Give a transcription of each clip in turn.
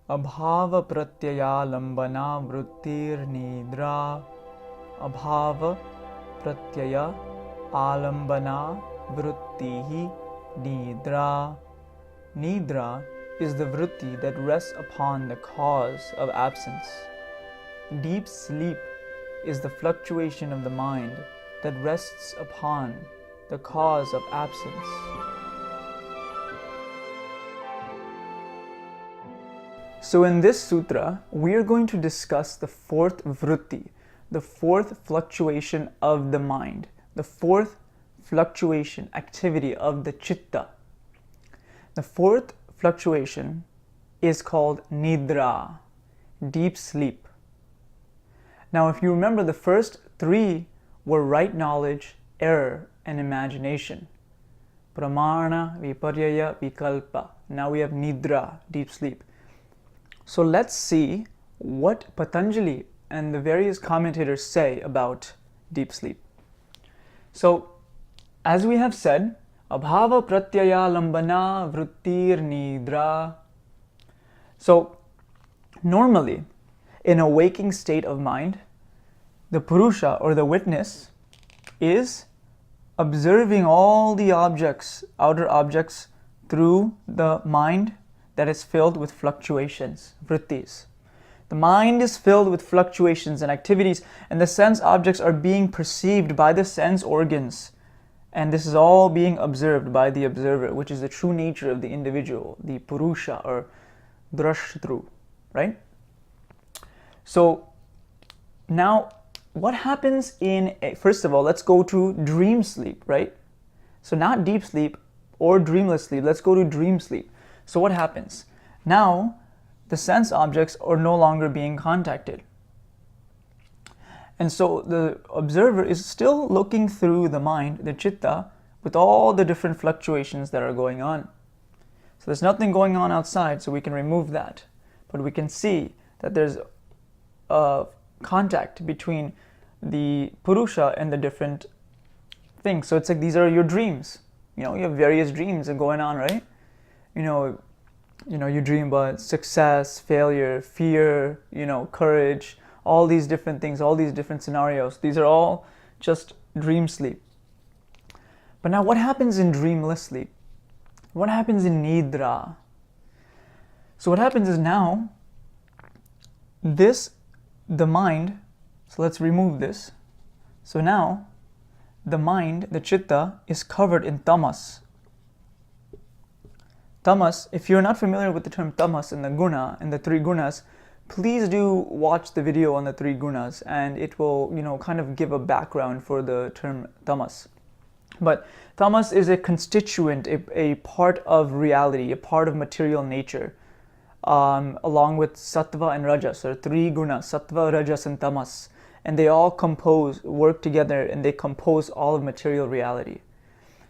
Abhava pratyaya lambana vrittir nidra. Abhava pratyaya alambana vrittihi nidra. Nidra is the vritti that rests upon the cause of absence. Deep sleep is the fluctuation of the mind that rests upon the cause of absence. So in this sutra, we are going to discuss the fourth vritti, the fourth fluctuation of the mind, the fourth fluctuation activity of the chitta. The fourth fluctuation is called Nidrā, deep sleep. Now, if you remember, the first three were right knowledge, error, and imagination. Pramana, Viparyaya, Vikalpa. Now we have Nidrā, deep sleep. So let's see what Patanjali and the various commentators say about deep sleep. So, as we have said, Abhava pratyaya lambana vrittir nidra. So, normally, in a waking state of mind, the purusha or the witness is observing all the objects, outer objects, through the mind that is filled with fluctuations, vrittis. The mind is filled with fluctuations and activities, and the sense objects are being perceived by the sense organs. And this is all being observed by the observer, which is the true nature of the individual, the purusha or drashtru, right? So now what happens first of all, let's go to dream sleep, right? So not deep sleep or dreamless sleep, let's go to dream sleep. So what happens? Now, the sense objects are no longer being contacted. And so the observer is still looking through the mind, the chitta, with all the different fluctuations that are going on. So there's nothing going on outside, so we can remove that. But we can see that there's a contact between the purusha and the different things. So it's like these are your dreams. You know, you have various dreams going on, right? You know, you dream about success, failure, fear, courage, all these different things, all these different scenarios. These are all just dream sleep. But now what happens in dreamless sleep? What happens in Nidrā? So what happens is now, the mind, so let's remove this. So now, the mind, the chitta, is covered in tamas. Tamas, if you're not familiar with the term tamas and the guna and the three gunas, please do watch the video on the three gunas, and it will, kind of give a background for the term tamas. But tamas is a constituent, a part of reality, a part of material nature, along with sattva and rajas, or three gunas, sattva, rajas, and tamas. And they all work together, and they compose all of material reality.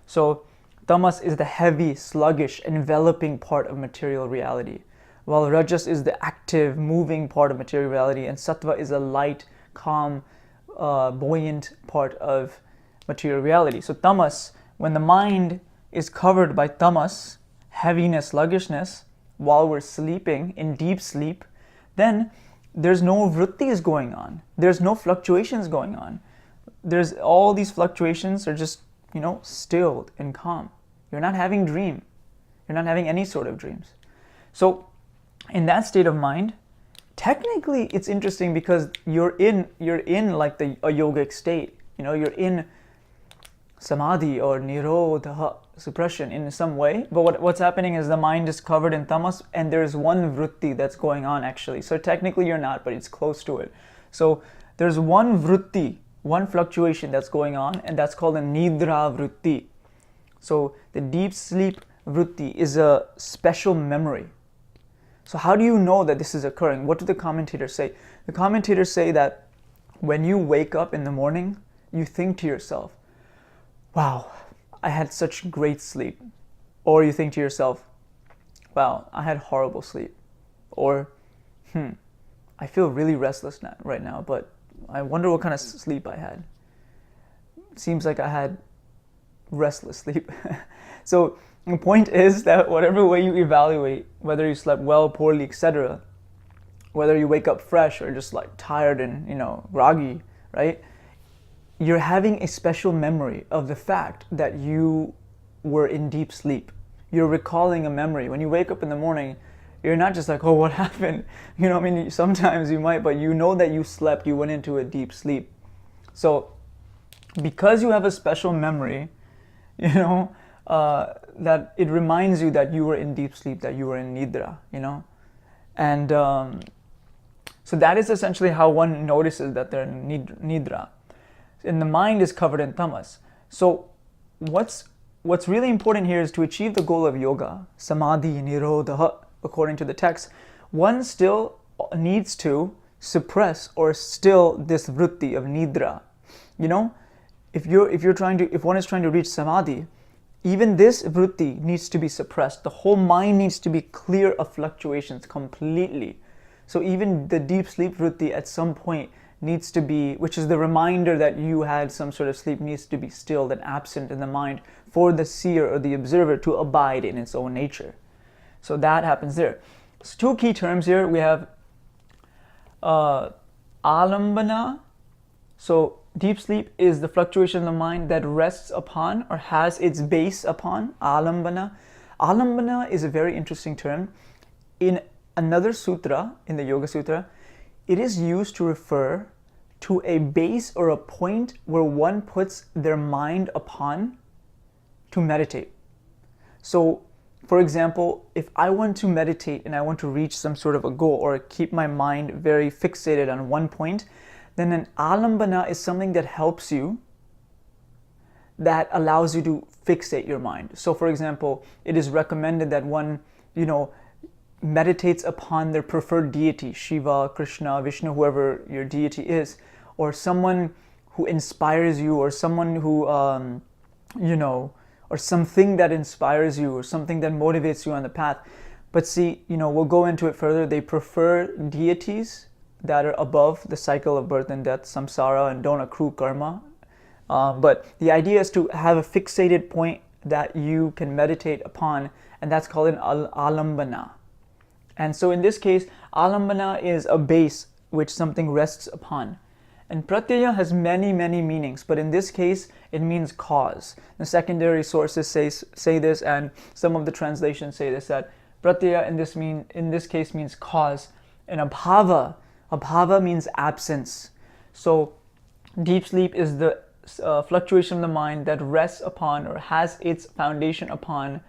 So tamas is the heavy, sluggish, enveloping part of material reality, while rajas is the active, moving part of material reality, and sattva is a light, calm, buoyant part of material reality. So tamas, when the mind is covered by tamas, heaviness, sluggishness, while we're sleeping in deep sleep, then there's no vrittis going on. There's no fluctuations going on. There's all these fluctuations are just, stilled and calm. You're not having dream. You're not having any sort of dreams. So in that state of mind, technically it's interesting because you're in like a yogic state. You're in samadhi or nirodha, suppression in some way. But what's happening is the mind is covered in tamas, and there's one vritti that's going on actually. So technically you're not, but it's close to it. So there's one vritti, one fluctuation that's going on, and that's called a nidra vritti. So the deep sleep vritti is a special memory. So how do you know that this is occurring? What do the commentators say? The commentators say that when you wake up in the morning, you think to yourself, wow, I had such great sleep. Or you think to yourself, wow, I had horrible sleep. Or, I feel really restless right now, but I wonder what kind of sleep I had. Seems like I had restless sleep. So the point is that whatever way you evaluate, whether you slept well, poorly, etc., whether you wake up fresh or just like tired and, you know, groggy, right? You're having a special memory of the fact that you were in deep sleep. You're recalling a memory. When you wake up in the morning, you're not just like, oh, what happened? You know, I mean, sometimes you might, but you know that you slept, you went into a deep sleep. So because you have a special memory, you know, that it reminds you that you were in deep sleep, that you were in Nidrā, you know. And so that is essentially how one notices that they're in Nidrā. And the mind is covered in tamas. So what's really important here is to achieve the goal of yoga, samadhi, nirodha, according to the text, one still needs to suppress or still this vritti of nidra. You know, if one is trying to reach samadhi, even this vritti needs to be suppressed. The whole mind needs to be clear of fluctuations completely. So even the deep sleep vritti at some point needs to be, which is the reminder that you had some sort of sleep, needs to be stilled and absent in the mind for the seer or the observer to abide in its own nature. So that happens there. So two key terms here. We have alambana. So deep sleep is the fluctuation of the mind that rests upon or has its base upon alambana. Alambana is a very interesting term. In another sutra, in the Yogasūtra, it is used to refer to a base or a point where one puts their mind upon to meditate. So, for example, if I want to meditate and I want to reach some sort of a goal or keep my mind very fixated on one point, then an alambana is something that helps you, that allows you to fixate your mind. So, for example, it is recommended that one, you know, meditates upon their preferred deity, Shiva, Krishna, Vishnu, whoever your deity is, or someone who inspires you, or someone who, you know, or something that inspires you, or something that motivates you on the path. But see, you know, we'll go into it further. They prefer deities that are above the cycle of birth and death, samsara, and don't accrue karma. But the idea is to have a fixated point that you can meditate upon, and that's called an alambana. And so in this case, alambana is a base which something rests upon. And pratyaya has many, many meanings, but in this case, it means cause. The secondary sources say this, and some of the translations say this, that pratyaya in this case means cause. And abhava means absence. So deep sleep is the fluctuation of the mind that rests upon or has its foundation upon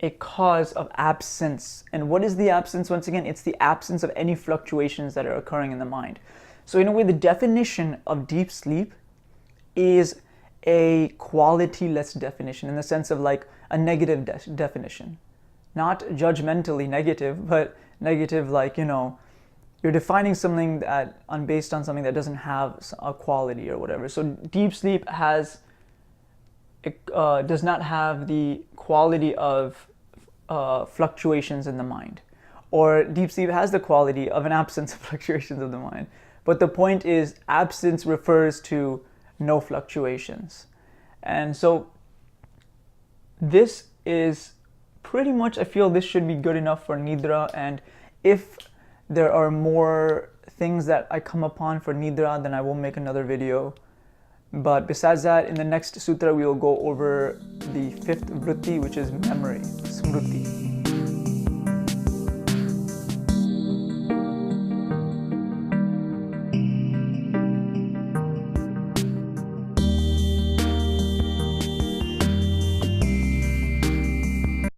a cause of absence. And what is the absence? Once again, it's the absence of any fluctuations that are occurring in the mind. So in a way, the definition of deep sleep is a quality-less definition, in the sense of like a negative definition. Not judgmentally negative, but negative like, you know, you're defining something that based on something that doesn't have a quality or whatever. So deep sleep does not have the quality of fluctuations in the mind, or deep sleep has the quality of an absence of fluctuations of the mind. But the point is, absence refers to no fluctuations. And so this is pretty much, I feel this should be good enough for Nidrā. And if there are more things that I come upon for Nidrā, then I will make another video. But besides that, in the next sutra, we will go over the fifth vritti, which is memory, smriti.